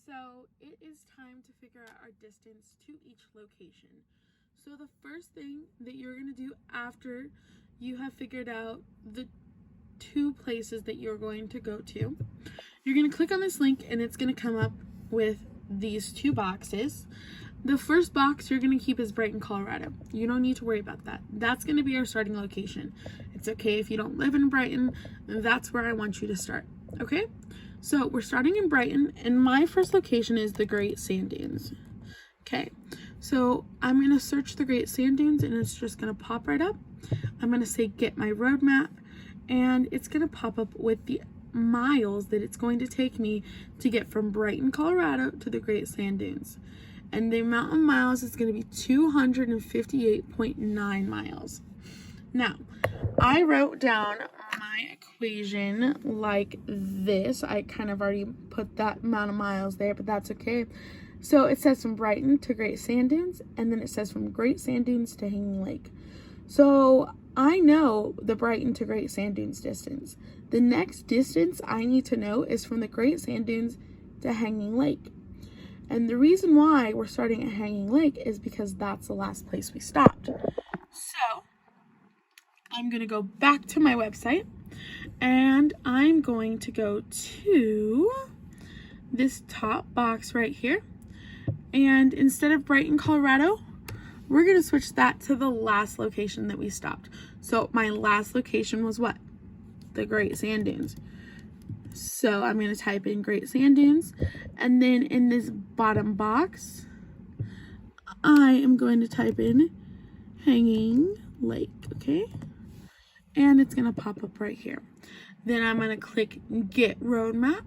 So it is time to figure out our distance to each location. So the first thing that you're going to do after you have figured out the two places that you're going to go to, you're going to click on this link and it's going to come up with these two boxes. The first box you're going to keep is Brighton, Colorado. You don't need to worry about that. That's going to be our starting location. It's okay if you don't live in Brighton. That's where I want you to start. Okay? So we're starting in Brighton, and my first location is the Great Sand Dunes. Okay, so I'm going to search the Great Sand Dunes, and it's just going to pop right up. I'm going to say get my road map, and it's going to pop up with the miles that it's going to take me to get from Brighton, Colorado to the Great Sand Dunes. And the amount of miles is going to be 258.9 miles. Now, I wrote down my equation like this. I kind of already put that amount of miles there, but that's okay. So it says from Brighton to Great Sand Dunes, and then it says from Great Sand Dunes to Hanging Lake. So I know the Brighton to Great Sand Dunes distance. The next distance I need to know is from the Great Sand Dunes to Hanging Lake. And the reason why we're starting at Hanging Lake is because that's the last place we stopped. So I'm going to go back to my website, and I'm going to go to this top box right here. And instead of Brighton, Colorado, we're going to switch that to the last location that we stopped. So my last location was what? The Great Sand Dunes. So I'm going to type in Great Sand Dunes, and then in this bottom box, I am going to type in Hanging Lake, okay? And it's going to pop up right here. Then I'm going to click Get Road Map,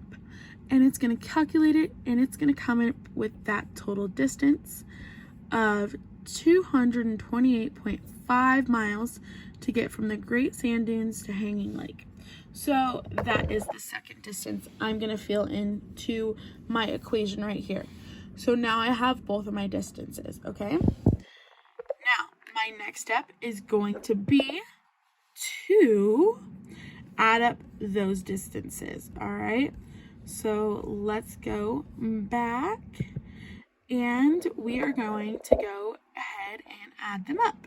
and it's going to calculate it, and it's going to come up with that total distance of 228.5 miles to get from the Great Sand Dunes to Hanging Lake. So that is the second distance I'm going to fill into my equation right here. So now I have both of my distances, okay? Now, my next step is going to be to add up those distances, all right? So let's go back, and we are going to go ahead and add them up.